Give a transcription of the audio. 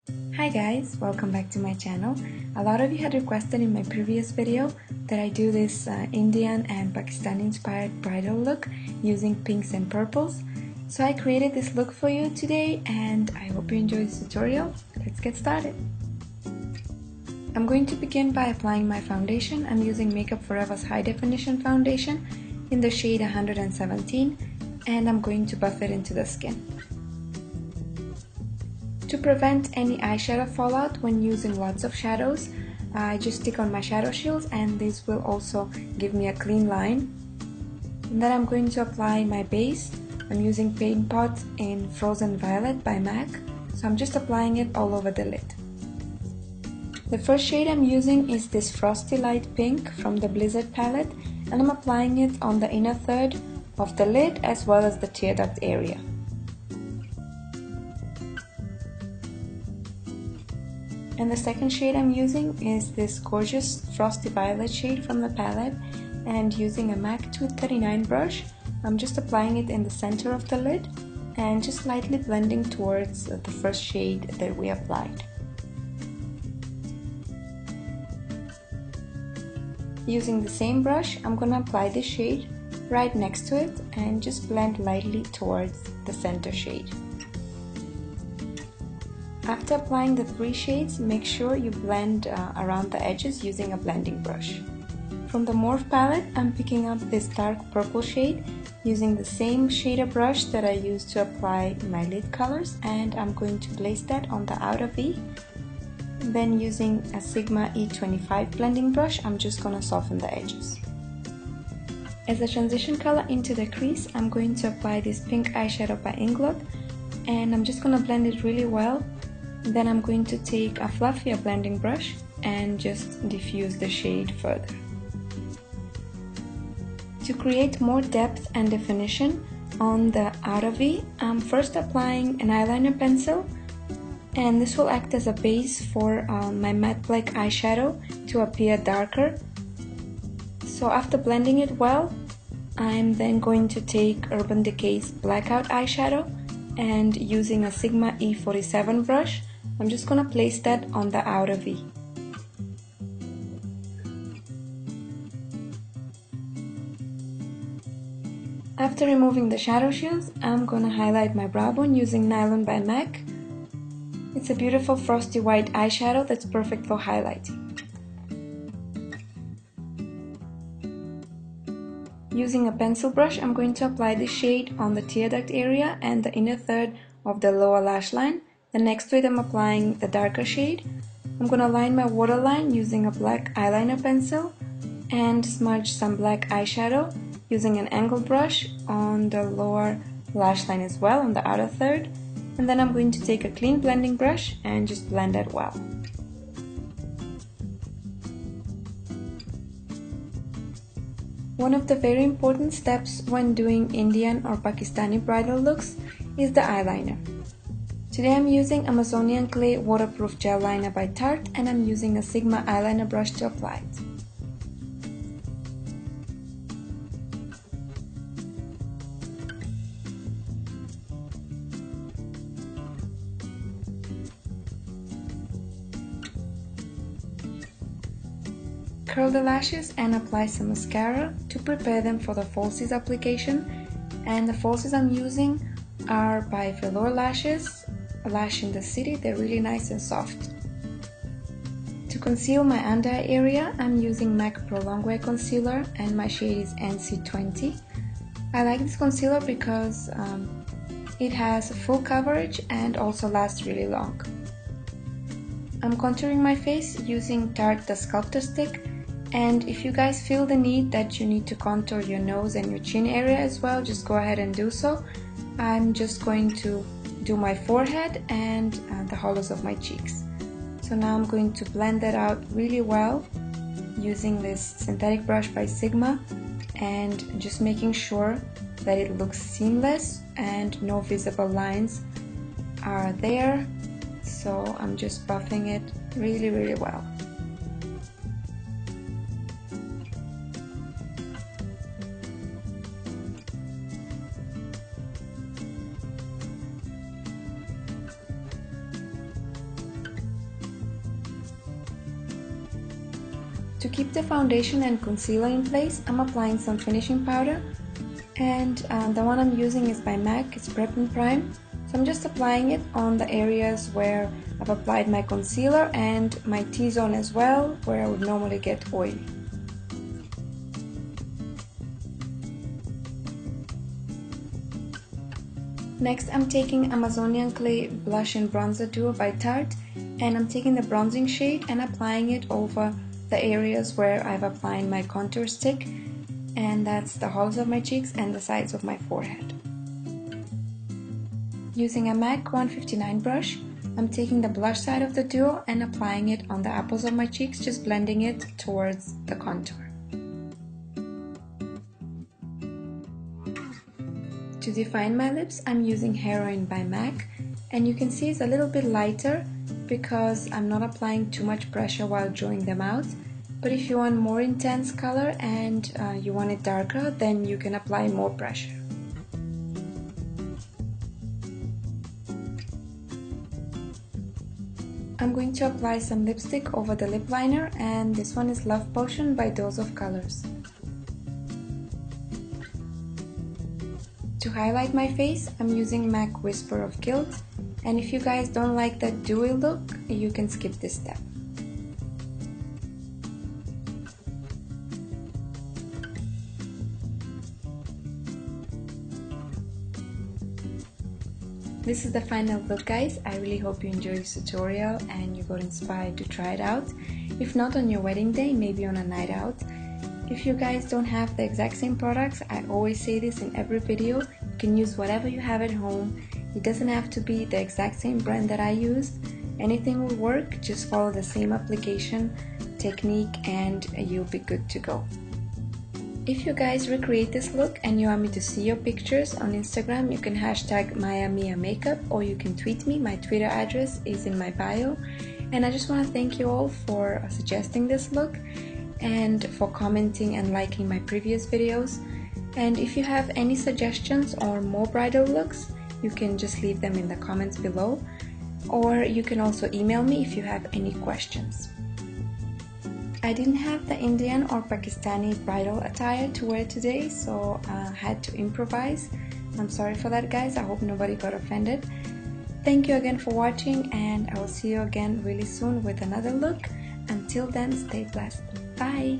Hi guys, welcome back to my channel. A lot of you had requested in my previous video that I do this Indian and Pakistani inspired bridal look using pinks and purples. So I created this look for you today and I hope you enjoy this tutorial. Let's get started. I'm going to begin by applying my foundation. I'm using Makeup Forever's High Definition Foundation in the shade 117 and I'm going to buff it into the skin. To prevent any eyeshadow fallout when using lots of shadows, I just stick on my shadow shields and this will also give me a clean line. And then I'm going to apply my base. I'm using Paint Pot in Frozen Violet by MAC, so I'm just applying it all over the lid. The first shade I'm using is this Frosty Light Pink from the Blizzard palette, and I'm applying it on the inner third of the lid as well as the tear duct area. And the second shade I'm using is this gorgeous Frosty Violet shade from the palette, and using a MAC 239 brush, I'm just applying it in the center of the lid and just lightly blending towards the first shade that we applied. Using the same brush, I'm going to apply this shade right next to it and just blend lightly towards the center shade. After applying the three shades, make sure you blend around the edges using a blending brush. From the Morphe palette, I'm picking up this dark purple shade using the same shader brush that I used to apply my lid colors, and I'm going to place that on the outer V. Then using a Sigma E25 blending brush, I'm just going to soften the edges. As a transition color into the crease, I'm going to apply this pink eyeshadow by Inglot, and I'm just going to blend it really well. Then I'm going to take a fluffier blending brush and just diffuse the shade further. To create more depth and definition on the outer V, I'm first applying an eyeliner pencil, and this will act as a base for my matte black eyeshadow to appear darker. So after blending it well, I'm then going to take Urban Decay's Blackout eyeshadow, and using a Sigma E47 brush, I'm just going to place that on the outer V. After removing the shadow shields, I'm going to highlight my brow bone using Nylon by MAC. It's a beautiful frosty white eyeshadow that's perfect for highlighting. Using a pencil brush, I'm going to apply this shade on the tear duct area and the inner third of the lower lash line. Then next to it, I'm applying the darker shade. I'm going to line my waterline using a black eyeliner pencil and smudge some black eyeshadow using an angled brush on the lower lash line as well, on the outer third. And then I'm going to take a clean blending brush and just blend it well. One of the very important steps when doing Indian or Pakistani bridal looks is the eyeliner. Today I'm using Amazonian Clay Waterproof Gel Liner by Tarte, and I'm using a Sigma eyeliner brush to apply it. Curl the lashes and apply some mascara to prepare them for the falsies application, and the falsies I'm using are by Velour Lashes, Lash in the City. They're really nice and soft. To conceal my under eye area, I'm using MAC Pro Longwear Concealer and my shade is NC20. I like this concealer because it has full coverage and also lasts really long. I'm contouring my face using Tarte the Sculptor Stick, and if you guys feel the need that you need to contour your nose and your chin area as well, just go ahead and do so. I'm just going to do my forehead and the hollows of my cheeks. So now I'm going to blend that out really well using this synthetic brush by Sigma, and just making sure that it looks seamless and no visible lines are there. So I'm just buffing it really well. To keep the foundation and concealer in place, I'm applying some finishing powder, and the one I'm using is by MAC, it's Prep and Prime. So I'm just applying it on the areas where I've applied my concealer and my T-zone as well, where I would normally get oil. Next, I'm taking Amazonian Clay Blush and Bronzer Duo by Tarte, and I'm taking the bronzing shade and applying it over the areas where I've applied my contour stick, and that's the hollows of my cheeks and the sides of my forehead. Using a MAC 159 brush, I'm taking the blush side of the duo and applying it on the apples of my cheeks, just blending it towards the contour. To define my lips, I'm using Heroine by MAC, and you can see it's a little bit lighter because I'm not applying too much pressure while drawing them out. But if you want more intense color and you want it darker, then you can apply more pressure. I'm going to apply some lipstick over the lip liner, and this one is Love Potion by Dose of Colors. To highlight my face, I'm using MAC Whisper of Guilt, and if you guys don't like that dewy look, you can skip this step. This is the final look, guys. I really hope you enjoyed this tutorial and you got inspired to try it out. If not on your wedding day, maybe on a night out. If you guys don't have the exact same products, I always say this in every video, you can use whatever you have at home. It doesn't have to be the exact same brand that I used. Anything will work, just follow the same application technique and you'll be good to go. If you guys recreate this look and you want me to see your pictures on Instagram, you can hashtag MayaMiaMakeup or you can tweet me. My Twitter address is in my bio. And I just want to thank you all for suggesting this look and for commenting and liking my previous videos. And if you have any suggestions or more bridal looks, you can just leave them in the comments below, or you can also email me if you have any questions. I didn't have the Indian or Pakistani bridal attire to wear today, so I had to improvise. I'm sorry for that, guys. I hope nobody got offended. Thank you again for watching, and I will see you again really soon with another look. Until then, stay blessed. Bye!